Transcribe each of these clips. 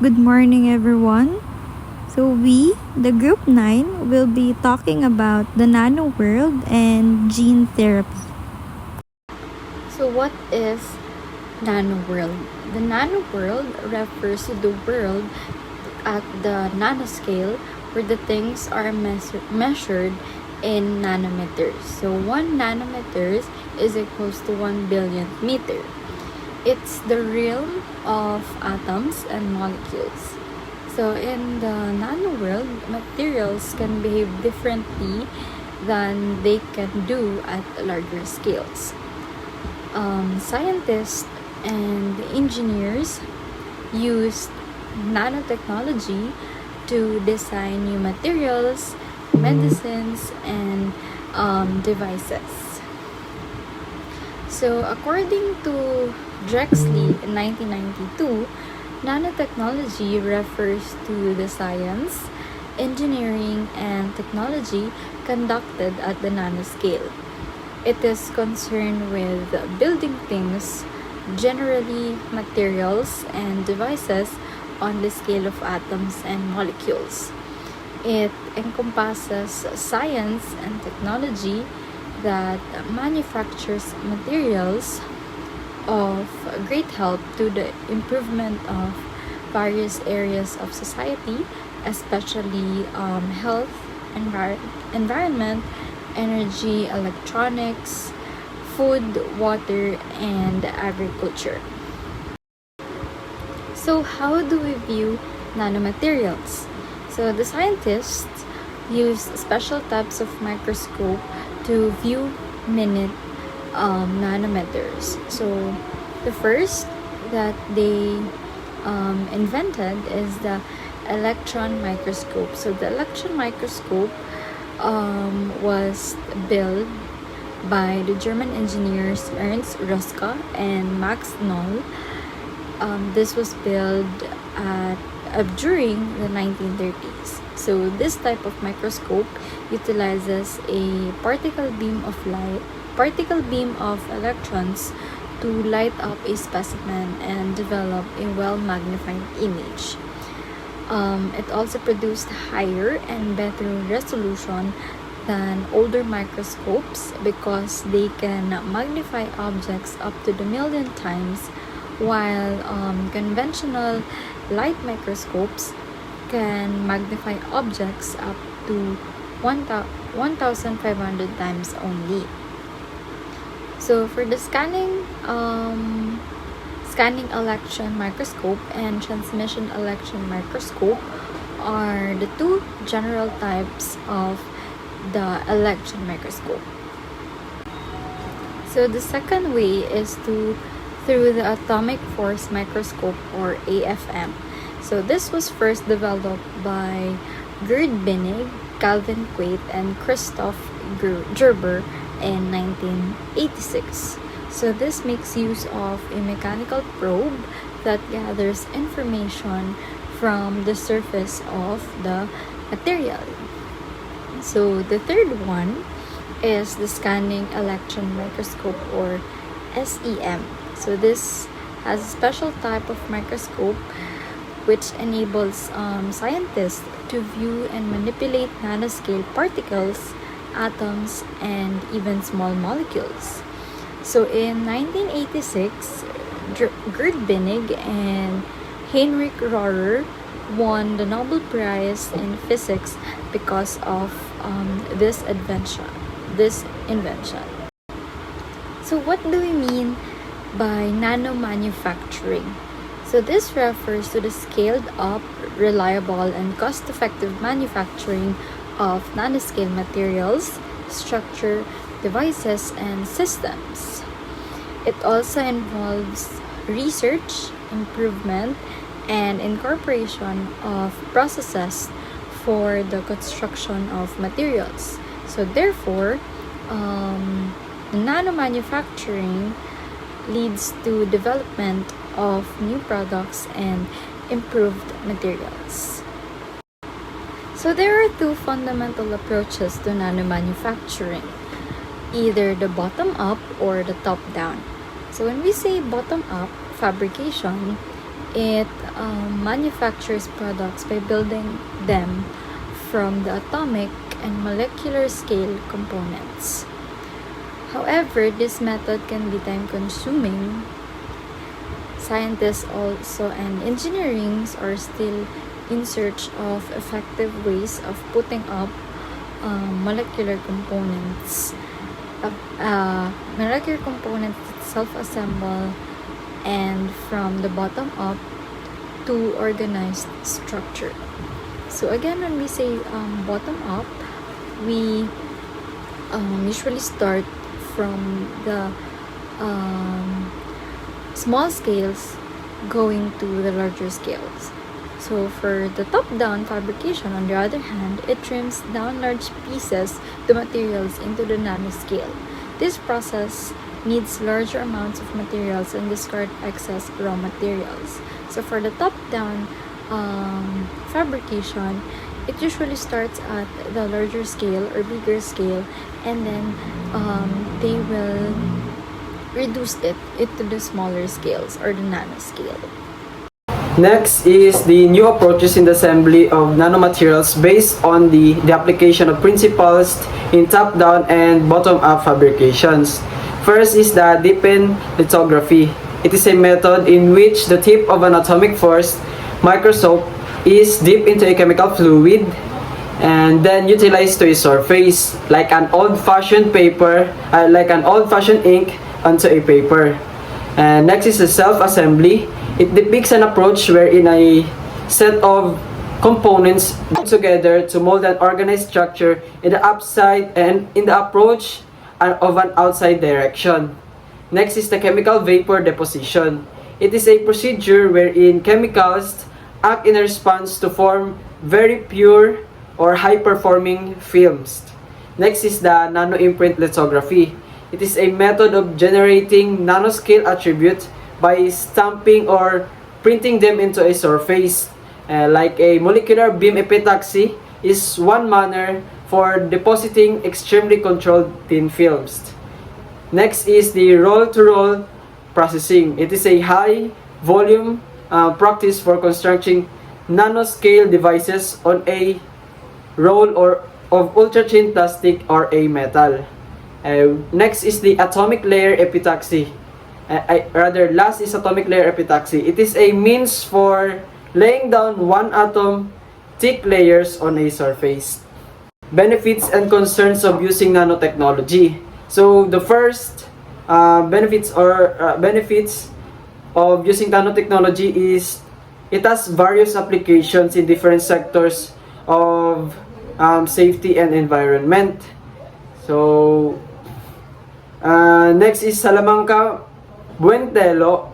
Good morning, everyone. So, we, the Group 9, will be talking about the Nanoworld and gene therapy. So what is Nanoworld? The Nanoworld refers to the world at the nanoscale where the things are measured in nanometers. So 1 nanometers is equals to 1 billionth meter. It's the realm of atoms and molecules. So in the nano world, materials can behave differently than they can do at larger scales. Scientists and engineers use nanotechnology to design new materials, medicines, and devices. So, according to Drexley in 1992, nanotechnology refers to the science, engineering, and technology conducted at the nanoscale. It is concerned with building things, generally materials and devices, on the scale of atoms and molecules. It encompasses science and technology that manufactures materials of great help to the improvement of various areas of society, especially health, environment, energy, electronics, food, water, and agriculture. So how do we view nanomaterials? So the scientists use special types of microscope to view minute nanometers. So the first that they invented is the electron microscope. So the electron microscope was built by the German engineers Ernst Röska and Max Noll. This was built during the 1930s. So this type of microscope utilizes a particle beam of electrons to light up a specimen and develop a well-magnified image. It also produced higher and better resolution than older microscopes because they can magnify objects up to the million times, while conventional light microscopes can magnify objects up to 1,500 times only. So for the scanning electron microscope and transmission electron microscope are the two general types of the electron microscope. So the second way is through the atomic force microscope, or AFM. So this was first developed by Gerd Binnig, Calvin Quate, and Christoph Gerber in 1986. So this makes use of a mechanical probe that gathers information from the surface of the material. So the third one is the scanning electron microscope, or SEM. So this has a special type of microscope which enables scientists to view and manipulate nanoscale particles, atoms, and even small molecules. So in 1986, Gerd Binnig and Heinrich Rohrer won the Nobel Prize in Physics because of this invention. So what do we mean by nanomanufacturing? So this refers to the scaled up, reliable, and cost-effective manufacturing of nanoscale materials, structure, devices, and systems. It also involves research, improvement, and incorporation of processes for the construction of materials. So therefore, nanomanufacturing leads to development of new products and improved materials. So there are two fundamental approaches to nanomanufacturing, either the bottom-up or the top-down. So when we say bottom-up fabrication, it manufactures products by building them from the atomic and molecular scale components. However, this method can be time consuming. Scientists also and engineers are still in search of effective ways of putting up molecular components. Molecular components that self-assemble and from the bottom up to organized structure. So again, when we say bottom up, we usually start from the small scales going to the larger scales. So for the top-down fabrication, on the other hand, it trims down large pieces to materials into the nanoscale. This process needs larger amounts of materials and discard excess raw materials. So for the top-down fabrication, it usually starts at the larger scale or bigger scale, and then they will reduce it into the smaller scales or the nanoscale. Next is the new approaches in the assembly of nanomaterials based on the application of principles in top-down and bottom-up fabrications. First is the deepened lithography. It is a method in which the tip of an atomic force microscope is dipped into a chemical fluid and then utilized to a surface like an old-fashioned ink onto a paper. And next is the self-assembly. It depicts an approach wherein a set of components together to mold an organized structure in the upside and in the approach of an outside direction. Next is the chemical vapor deposition. It is a procedure wherein chemicals act in a response to form very pure or high-performing films. Next is the nano-imprint lithography. It is a method of generating nanoscale attributes by stamping or printing them into a surface. Like a molecular beam epitaxy is one manner for depositing extremely controlled thin films. Next is the roll-to-roll processing. It is a high-volume practice for constructing nanoscale devices on a roll or of ultra-thin plastic or a metal. Next is the atomic layer epitaxy. Last is atomic layer epitaxy. It is a means for laying down one atom thick layers on a surface. Benefits and concerns of using nanotechnology. So the first benefits of using nanotechnology is it has various applications in different sectors of safety and environment. So next is Salamanca Buentelo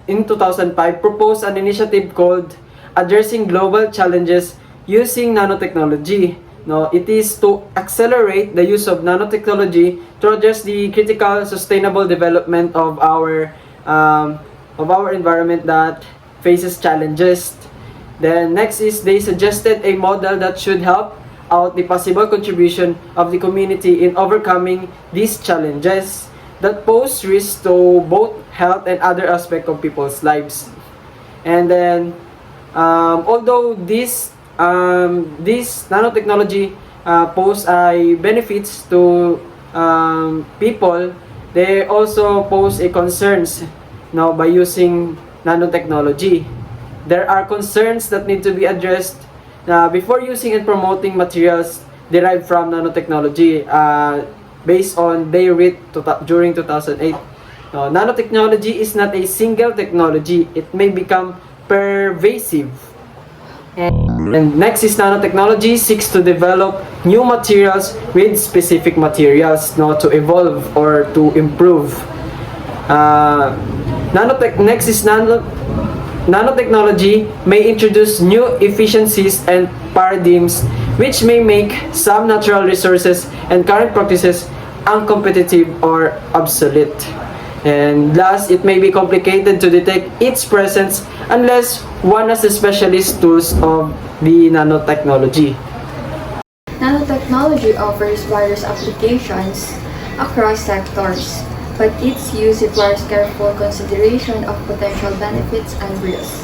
in 2005 proposed an initiative called Addressing Global Challenges Using Nanotechnology. No, it is to accelerate the use of nanotechnology to address the critical sustainable development of our environment that faces challenges. Then next is they suggested a model that should help out the possible contribution of the community in overcoming these challenges that pose risks to both health and other aspects of people's lives. And then, although this nanotechnology pose benefits to people, they also pose a concerns now by using nanotechnology. There are concerns that need to be addressed before using and promoting materials derived from nanotechnology based on their rate during 2008. Nanotechnology is not a single technology. It may become pervasive. And next is nanotechnology seeks to develop new materials with specific materials to evolve or to improve. Next is nanotechnology may introduce new efficiencies and paradigms which may make some natural resources and current practices uncompetitive or obsolete. And last, it may be complicated to detect its presence unless one has the specialist tools of the nanotechnology. Nanotechnology offers various applications across sectors. but its use requires careful consideration of potential benefits and risks.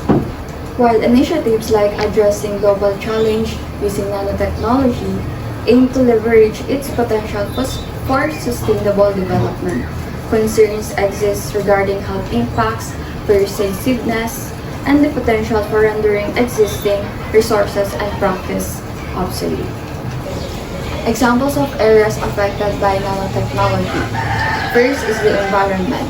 While initiatives like addressing global challenge using nanotechnology aim to leverage its potential for sustainable development, concerns exist regarding health impacts, pervasiveness, and the potential for rendering existing resources and practice obsolete. Examples of areas affected by nanotechnology. First is the environment.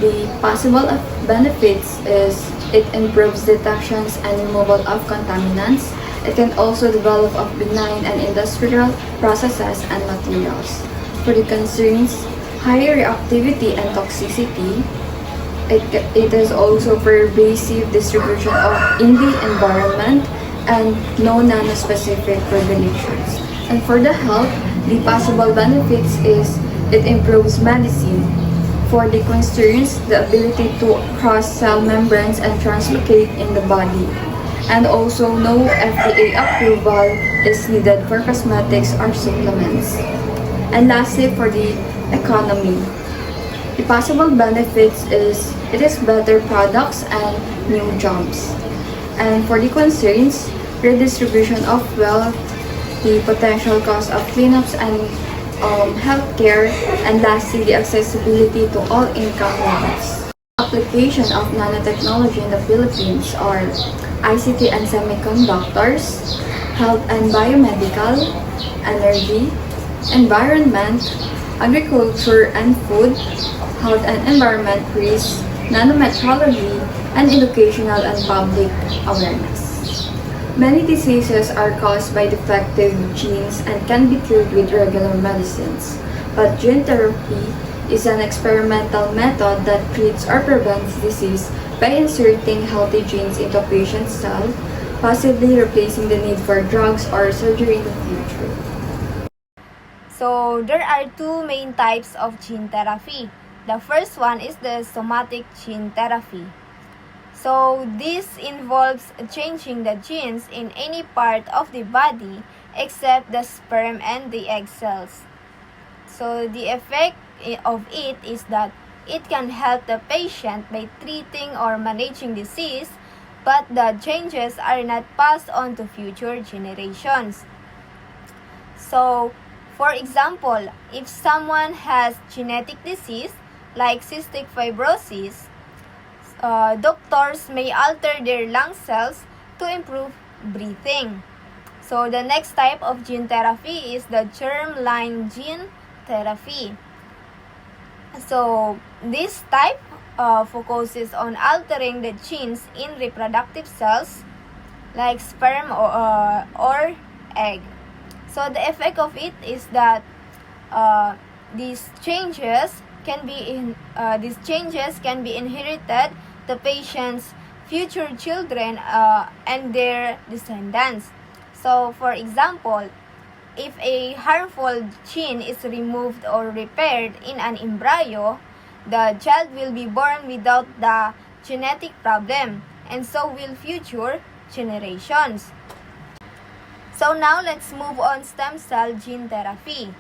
The possible benefits is it improves detections and removal of contaminants. It can also develop of benign and industrial processes and materials. For the concerns, higher reactivity and toxicity, it is also pervasive distribution in the environment and no nanospecific regulations. And for the health, the possible benefits is it improves medicine. For the concerns, the ability to cross cell membranes and translocate in the body. And also no FDA approval is needed for cosmetics or supplements. And lastly, for the economy, the possible benefits is it is better products and new jobs. And for the concerns, redistribution of wealth, the potential cost of cleanups and healthcare, and lastly, the accessibility to all income levels. Application of nanotechnology in the Philippines are ICT and semiconductors, health and biomedical, energy, environment, agriculture and food, health and environment risk, nanometrology, and educational and public awareness. Many diseases are caused by defective genes and can be cured with regular medicines, but gene therapy is an experimental method that treats or prevents disease by inserting healthy genes into a patient's cell, possibly replacing the need for drugs or surgery in the future. So, there are two main types of gene therapy. The first one is the somatic gene therapy. So, this involves changing the genes in any part of the body except the sperm and the egg cells. So, the effect of it is that it can help the patient by treating or managing disease, but the changes are not passed on to future generations. So, for example, if someone has genetic disease like cystic fibrosis, doctors may alter their lung cells to improve breathing. So the next type of gene therapy is the germline gene therapy. So this type focuses on altering the genes in reproductive cells like sperm or egg. So the effect of it is that these changes can be inherited the patient's future children and their descendants. So, for example, if a harmful gene is removed or repaired in an embryo, the child will be born without the genetic problem, and so will future generations. So now let's move on stem cell gene therapy.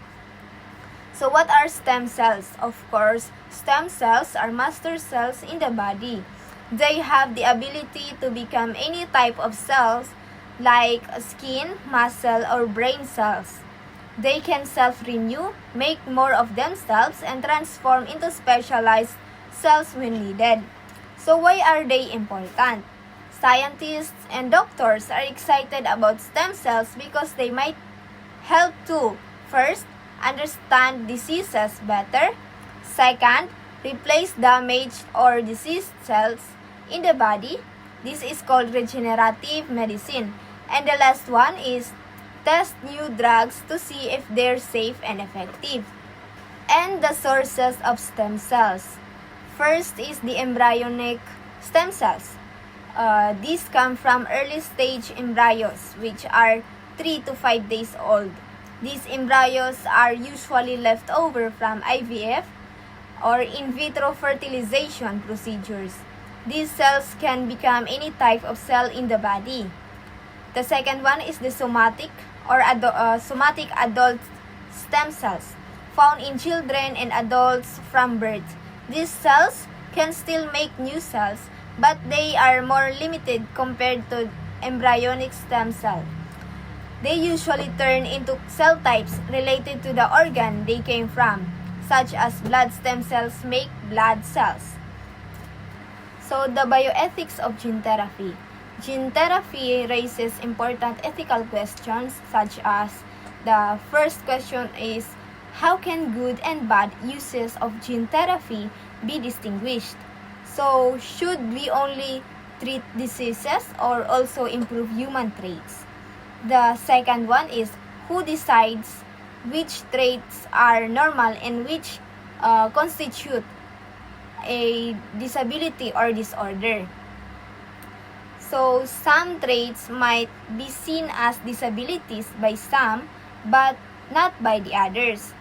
So what are stem cells? Of course, stem cells are master cells in the body. They have the ability to become any type of cells like skin, muscle, or brain cells. They can self-renew, make more of themselves, and transform into specialized cells when needed. So why are they important? Scientists and doctors are excited about stem cells because they might help to, first, understand diseases better. Second, replace damaged or diseased cells in the body. This is called regenerative medicine. And the last one is test new drugs to see if they're safe and effective. And the sources of stem cells. First is the embryonic stem cells. These come from early stage embryos, which are 3 to 5 days old. These embryos are usually left over from IVF or in vitro fertilization procedures. These cells can become any type of cell in the body. The second one is the somatic or somatic adult stem cells. found in children and adults from birth. These cells can still make new cells, but they are more limited compared to embryonic stem cell. They usually turn into cell types related to the organ they came from, such as blood stem cells make blood cells. So, the bioethics of gene therapy. Gene therapy raises important ethical questions, such as the first question is, how can good and bad uses of gene therapy be distinguished? So, should we only treat diseases or also improve human traits? The second one is, who decides which traits are normal and which constitute a disability or disorder. So, some traits might be seen as disabilities by some, but not by the others.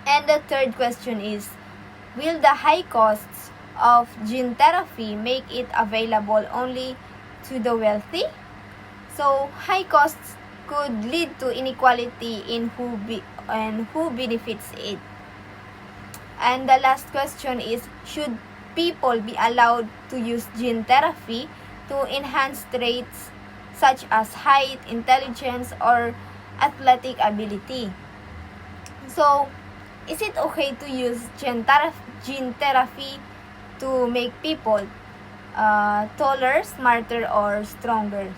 And the third question is, will the high costs of gene therapy make it available only to the wealthy? So, high costs could lead to inequality in who benefits it. And the last question is, should people be allowed to use gene therapy to enhance traits such as height, intelligence, or athletic ability? So, is it okay to use gene therapy to make people taller, smarter, or stronger?